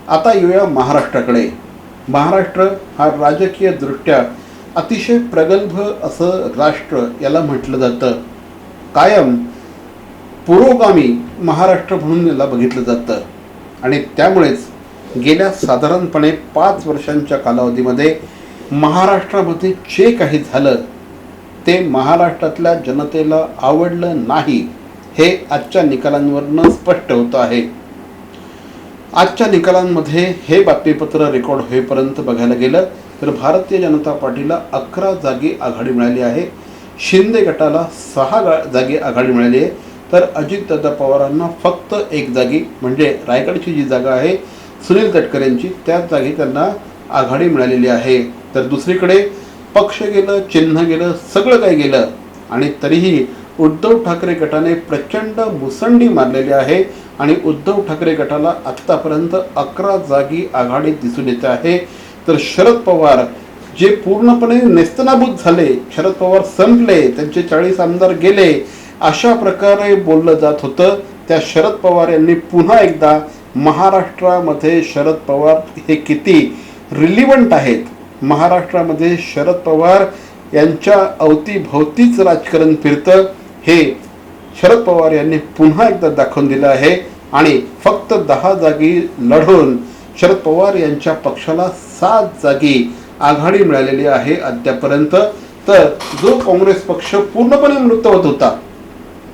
आता येऊया महाराष्ट्राकडे. महाराष्ट्र हा राजकीय दृष्ट्या अतिशय प्रगल्भ असं राष्ट्र याला म्हटलं जातं. कायम पुरोगामी महाराष्ट्र म्हणून याला बघितलं जातं आणि त्यामुळेच गेल्या साधारणपणे 5 वर्षांच्या कालावधीमध्ये महाराष्ट्रामध्ये जे काही झालं ते महाराष्ट्रातल्या जनतेला आवडलं नाही हे आजच्या निकालांवरनं स्पष्ट होतं आहे. आजच्या निकालांमध्ये हे बातमीपत्र रेकॉर्ड होईपर्यंत बघायला गेलं तर भारतीय जनता पार्टीला 11 जागी आघाडी मिळाली आहे. शिंदे गटाला 6 जागी आघाडी मिळाली आहे. तर अजितदादा पवारांना फक्त 1 जागी म्हणजे रायगडची जी जागा आहे सुनील तटकरेंची त्याच जागी त्यांना आघाडी मिळालेली आहे. तर दुसरीकडे पक्ष गेलं, चिन्ह गेलं, सगळं काही गेलं आणि तरीही उद्धव ठाकरे गटाने प्रचंड मुसंडी मारलेली आहे आणि उद्धव ठाकरे गटाला आत्तापर्यंत 11 जागी आघाडी दिसून येते आहे. तर शरद पवार जे पूर्णपणे नेस्तनाबूत झाले, शरद पवार संपले, त्यांचे 40 आमदार गेले अशा प्रकारे बोललं जात होतं. त्या शरद पवार यांनी पुन्हा एकदा महाराष्ट्रामध्ये शरद पवार हे किती रिलिव्हंट आहेत, महाराष्ट्रामध्ये शरद पवार यांच्या अवतीभोवतीच राजकारण फिरतं हे शरद पवार यांनी पुन्हा एकदा दाखवून दिलं आहे. आणि फक्त 10 जागी लढून शरद पवार यांच्या पक्षाला 7 जागी आघाडी मिळालेली आहे अद्यापर्यंत. तर जो काँग्रेस पक्ष पूर्णपणे मृतवत होता,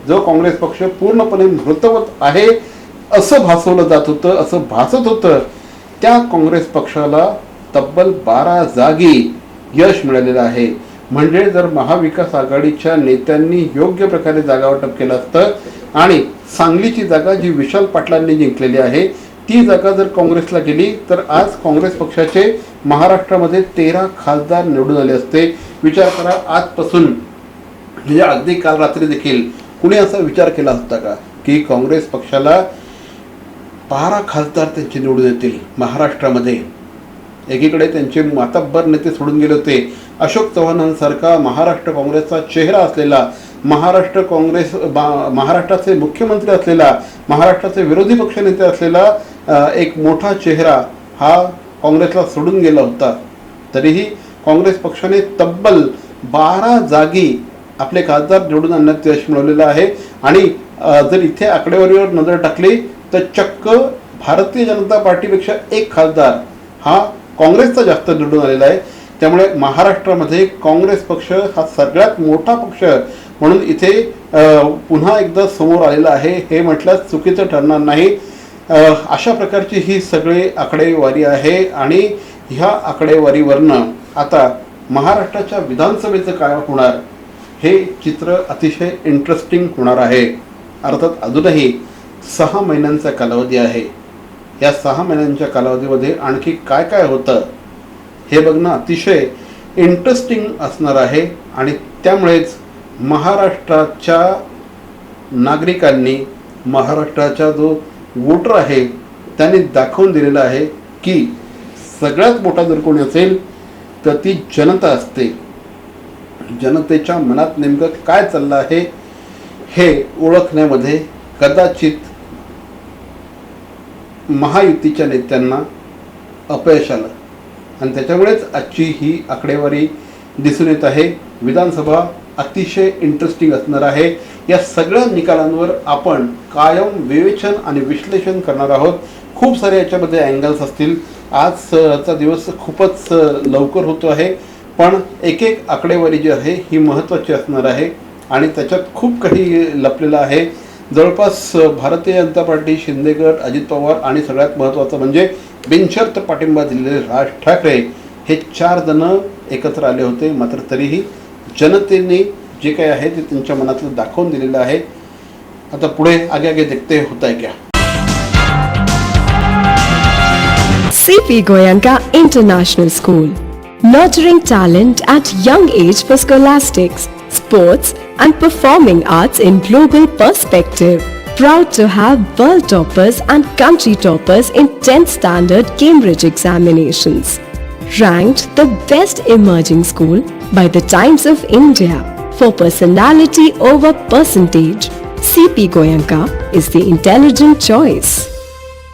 जो काँग्रेस पक्ष पूर्णपणे मृतवत आहे असं भासवलं जात होतं, असं भासत होतं, त्या काँग्रेस पक्षाला तब्बल 12 जागी यश मिळालेलं आहे. म्हणजे जर महाविकास आघाडीच्या नेत्यांनी योग्य प्रकारे जागा वाटप केलं असतं आणि सांगलीची जागा जी विशाल पाटलांनी जिंकलेली आहे ती जागा जर काँग्रेसला गेली तर आज काँग्रेस पक्षाचे महाराष्ट्रामध्ये 13 खासदार निवडून आले असते. विचार करा, आजपासून म्हणजे अगदी काल रात्री देखील कुणी असा विचार केला असता का की काँग्रेस पक्षाला 12 खासदार त्यांचे निवडून येतील महाराष्ट्रामध्ये. एकीकडे त्यांचे मातब्बर नेते सोडून गेले होते. अशोक चव्हाणांसारखा महाराष्ट्र काँग्रेसचा चेहरा असलेला, महाराष्ट्राचे मुख्यमंत्री असलेला, महाराष्ट्राचे विरोधी पक्षनेते असलेला एक मोठा चेहरा हा काँग्रेसला सोडून गेला होता. तरीही काँग्रेस पक्षाने तब्बल 12 जागी आपले खासदार निवडून आणण्यात यश मिळवलेलं आहे. आणि जर इथे आकडेवारीवर नजर टाकली तर चक्क भारतीय जनता पार्टीपेक्षा 1 खासदार हा काँग्रेसचा जास्त निवडून आलेला आहे. त्यामुळे महाराष्ट्रामध्ये काँग्रेस पक्ष हा सगळ्यात मोठा पक्ष म्हणून इथे पुन्हा एकदा समोर आलेला आहे हे म्हटल्यास चुकीचं ठरणार नाही. अशा प्रकारची ही सगळी आकडेवारी आहे आणि ह्या आकडेवारीवरनं आता महाराष्ट्राच्या विधानसभेचं काय होणार हे चित्र अतिशय इंटरेस्टिंग होणार आहे. अर्थात अजूनही 6 महिन्यांचा कालावधी आहे. या 6 महिन्यांच्या कालावधीमध्ये आणखी काय काय होतं हे बघणं अतिशय इंटरेस्टिंग असणार आहे. आणि त्यामुळेच महाराष्ट्राच्या नागरिकांनी, महाराष्ट्राचा जो वोटर आहे त्यांनी दाखवून दिलेलं आहे की सगळ्यात मोठा जर कोणी असेल तर ती जनता असते. जनतेच्या मनात नेमकं काय चाललं आहे हे ओळखण्यामध्ये कदाचित महायुतीच्या नेत्यांना अपयश आलं आणि त्याच्यामुळेच आजची ही आकडेवारी दिसून येत आहे. विधानसभा अतिशय इंटरेस्टिंग असणार आहे. या सगळ्या निकालांवर आपण कायम विवेचन आणि विश्लेषण करणार आहोत. खूप सारे याच्यामध्ये अँगल्स असतील. आजचा दिवस खूपच लवकर होतो आहे पण एक आकडेवारी जी आहे ही महत्त्वाची असणार आहे आणि त्याच्यात खूप काही लपलेलं आहे. जवळपास भारतीय जनता पार्टी, शिंदे गट, अजित पवार आणि सगळ्यात महत्त्वाचं म्हणजे बिनशर्त पाठिंबा दिलेले राज ठाकरे हे 4 जण एकत्र आले होते. मात्र तरीही जनतेने जे काही आहे ते त्यांच्या मनातलं दाखवून दिलेलं आहे. आता पुढे आगे देखते होता है क्या. CP Goenka International School, nurturing talent at young age for scholastics, sports and performing arts in global perspective. Proud to have world toppers and country toppers in 10th standard Cambridge examinations. Ranked the best emerging school by the Times of India for personality over percentage. CP Goenka is the intelligent choice.